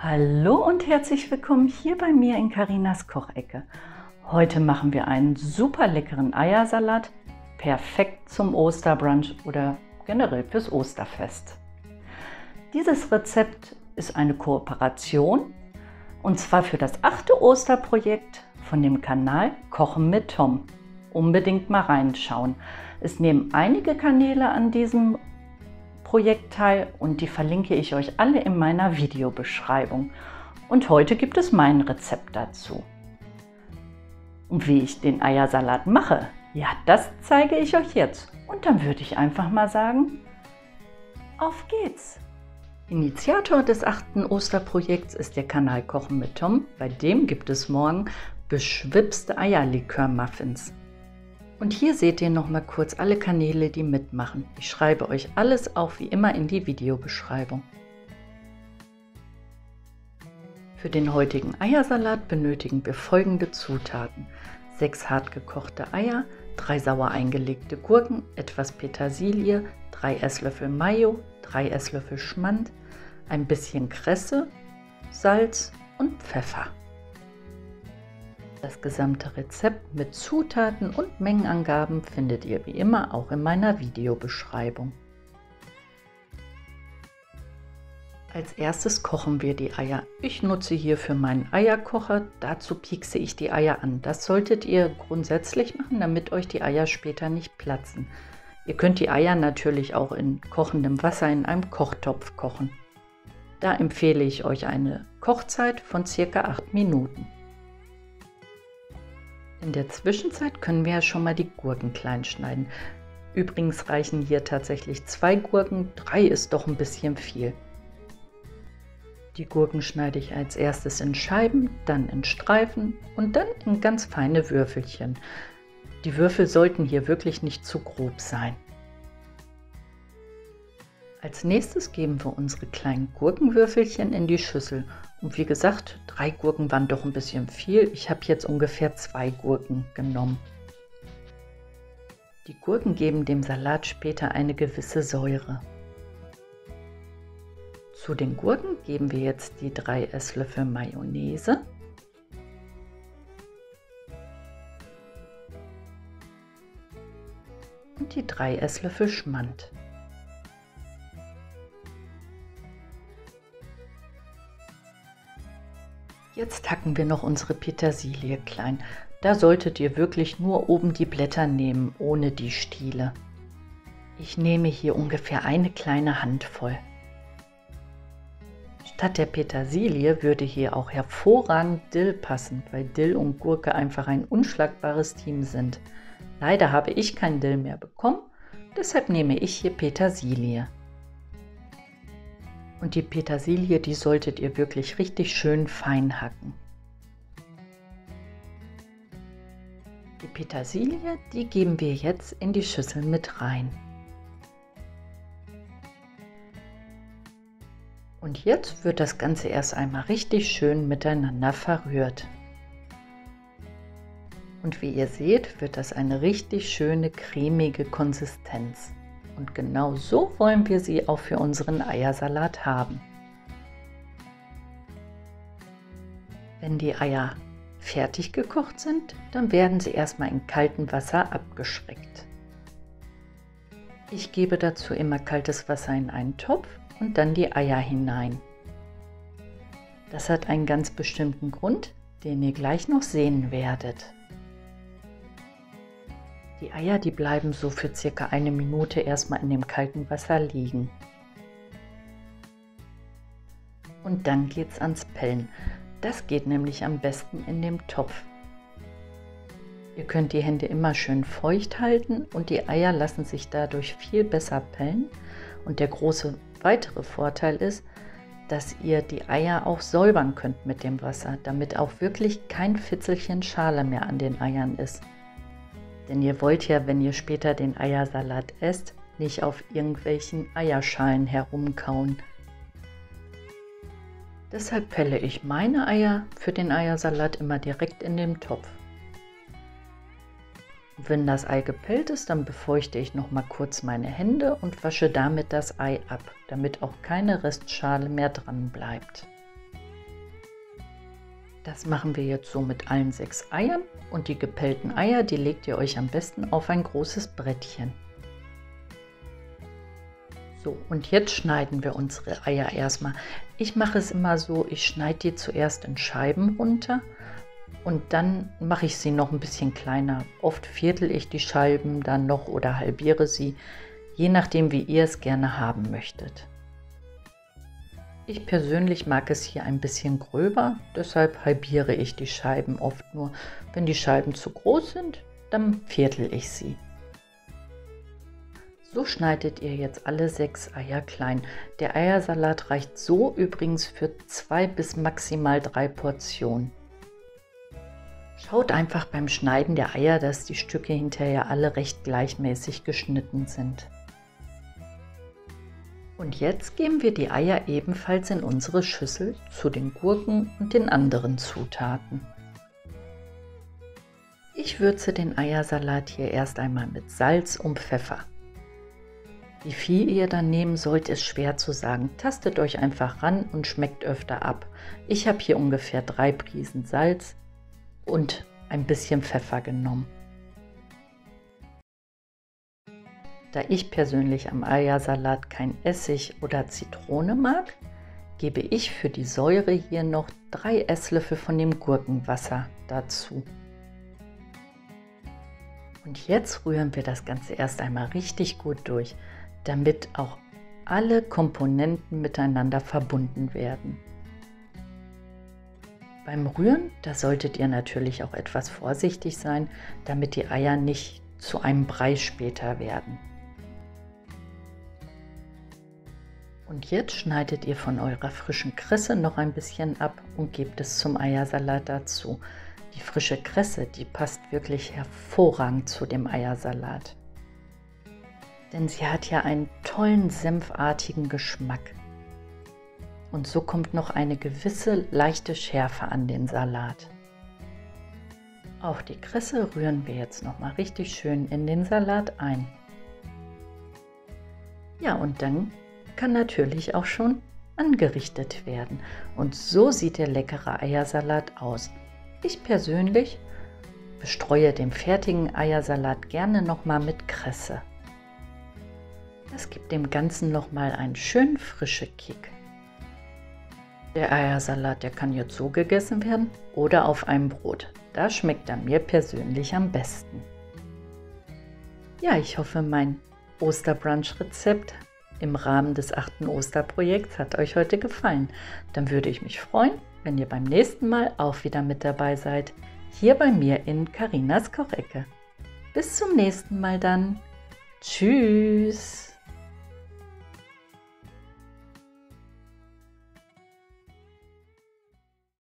Hallo und herzlich willkommen hier bei mir in Carinas Kochecke. Heute machen wir einen super leckeren Eiersalat, perfekt zum Osterbrunch oder generell fürs Osterfest. Dieses Rezept ist eine Kooperation und zwar für das 8. Osterprojekt von dem Kanal Kochen mit Tom. Unbedingt mal reinschauen. Es nehmen einige Kanäle an diesem Projekt teil und die verlinke ich euch alle in meiner Videobeschreibung. Und heute gibt es mein Rezept dazu. Und wie ich den Eiersalat mache, ja, das zeige ich euch jetzt. Und dann würde ich einfach mal sagen, auf geht's! Initiator des 8. Osterprojekts ist der Kanal Kochen mit Tom. Bei dem gibt es morgen beschwipste Eierlikör-Muffins. Und hier seht ihr noch mal kurz alle Kanäle, die mitmachen. Ich schreibe euch alles auch wie immer in die Videobeschreibung. Für den heutigen Eiersalat benötigen wir folgende Zutaten: 6 hart gekochte Eier, 3 sauer eingelegte Gurken, etwas Petersilie, 3 Esslöffel Mayo, 3 Esslöffel Schmand, ein bisschen Kresse, Salz und Pfeffer. Das gesamte Rezept mit Zutaten und Mengenangaben findet ihr wie immer auch in meiner Videobeschreibung. Als erstes kochen wir die Eier. Ich nutze hier für meinen Eierkocher, dazu piekse ich die Eier an. Das solltet ihr grundsätzlich machen, damit euch die Eier später nicht platzen. Ihr könnt die Eier natürlich auch in kochendem Wasser in einem Kochtopf kochen. Da empfehle ich euch eine Kochzeit von ca. 8 Minuten. In der Zwischenzeit können wir ja schon mal die Gurken klein schneiden. Übrigens reichen hier tatsächlich 2 Gurken, 3 ist doch ein bisschen viel. Die Gurken schneide ich als erstes in Scheiben, dann in Streifen und dann in ganz feine Würfelchen. Die Würfel sollten hier wirklich nicht zu grob sein. Als nächstes geben wir unsere kleinen Gurkenwürfelchen in die Schüssel. Und wie gesagt, 3 Gurken waren doch ein bisschen viel. Ich habe jetzt ungefähr 2 Gurken genommen. Die Gurken geben dem Salat später eine gewisse Säure. Zu den Gurken geben wir jetzt die 3 Esslöffel Mayonnaise. Und die 3 Esslöffel Schmand. Jetzt hacken wir noch unsere Petersilie klein. Da solltet ihr wirklich nur oben die Blätter nehmen, ohne die Stiele. Ich nehme hier ungefähr eine kleine Handvoll. Statt der Petersilie würde hier auch hervorragend Dill passen, weil Dill und Gurke einfach ein unschlagbares Team sind. Leider habe ich kein Dill mehr bekommen, deshalb nehme ich hier Petersilie. Und die Petersilie, die solltet ihr wirklich richtig schön fein hacken. Die Petersilie, die geben wir jetzt in die Schüssel mit rein. Und jetzt wird das Ganze erst einmal richtig schön miteinander verrührt. Und wie ihr seht, wird das eine richtig schöne cremige Konsistenz. Und genau so wollen wir sie auch für unseren Eiersalat haben. Wenn die Eier fertig gekocht sind, dann werden sie erstmal in kaltem Wasser abgeschreckt. Ich gebe dazu immer kaltes Wasser in einen Topf und dann die Eier hinein. Das hat einen ganz bestimmten Grund, den ihr gleich noch sehen werdet. Die Eier, die bleiben so für circa 1 Minute erstmal in dem kalten Wasser liegen. Und dann geht's ans Pellen. Das geht nämlich am besten in dem Topf. Ihr könnt die Hände immer schön feucht halten und die Eier lassen sich dadurch viel besser pellen. Und der große weitere Vorteil ist, dass ihr die Eier auch säubern könnt mit dem Wasser, damit auch wirklich kein Fitzelchen Schale mehr an den Eiern ist. Denn ihr wollt ja, wenn ihr später den Eiersalat esst, nicht auf irgendwelchen Eierschalen herumkauen. Deshalb pelle ich meine Eier für den Eiersalat immer direkt in dem Topf. Und wenn das Ei gepellt ist, dann befeuchte ich noch mal kurz meine Hände und wasche damit das Ei ab, damit auch keine Restschale mehr dran bleibt. Das machen wir jetzt so mit allen 6 Eiern und die gepellten Eier, die legt ihr euch am besten auf ein großes Brettchen. So, und jetzt schneiden wir unsere Eier erstmal. Ich mache es immer so, ich schneide die zuerst in Scheiben runter und dann mache ich sie noch ein bisschen kleiner. Oft viertel ich die Scheiben dann noch oder halbiere sie, je nachdem wie ihr es gerne haben möchtet. Ich persönlich mag es hier ein bisschen gröber, deshalb halbiere ich die Scheiben oft nur. Wenn die Scheiben zu groß sind, dann viertel ich sie. So schneidet ihr jetzt alle 6 Eier klein. Der Eiersalat reicht so übrigens für 2 bis maximal 3 Portionen. Schaut einfach beim Schneiden der Eier, dass die Stücke hinterher alle recht gleichmäßig geschnitten sind. Und jetzt geben wir die Eier ebenfalls in unsere Schüssel zu den Gurken und den anderen Zutaten. Ich würze den Eiersalat hier erst einmal mit Salz und Pfeffer. Wie viel ihr dann nehmen sollt, ist schwer zu sagen. Tastet euch einfach ran und schmeckt öfter ab. Ich habe hier ungefähr 3 Prisen Salz und ein bisschen Pfeffer genommen. Da ich persönlich am Eiersalat kein Essig oder Zitrone mag, gebe ich für die Säure hier noch 3 Esslöffel von dem Gurkenwasser dazu. Und jetzt rühren wir das Ganze erst einmal richtig gut durch, damit auch alle Komponenten miteinander verbunden werden. Beim Rühren, da solltet ihr natürlich auch etwas vorsichtig sein, damit die Eier nicht zu einem Brei später werden. Und jetzt schneidet ihr von eurer frischen Kresse noch ein bisschen ab und gebt es zum Eiersalat dazu. Die frische Kresse, die passt wirklich hervorragend zu dem Eiersalat. Denn sie hat ja einen tollen senfartigen Geschmack. Und so kommt noch eine gewisse leichte Schärfe an den Salat. Auch die Kresse rühren wir jetzt noch mal richtig schön in den Salat ein. Ja, und dann kann natürlich auch schon angerichtet werden. Und so sieht der leckere Eiersalat aus. Ich persönlich bestreue den fertigen Eiersalat gerne noch mal mit Kresse. Das gibt dem Ganzen nochmal einen schönen frischen Kick. Der Eiersalat, der kann jetzt so gegessen werden oder auf einem Brot. Da schmeckt er mir persönlich am besten. Ja, ich hoffe, mein Osterbrunch-Rezept im Rahmen des 8. Osterprojekts hat euch heute gefallen. Dann würde ich mich freuen, wenn ihr beim nächsten Mal auch wieder mit dabei seid, hier bei mir in Carinas Kochecke. Bis zum nächsten Mal dann. Tschüss!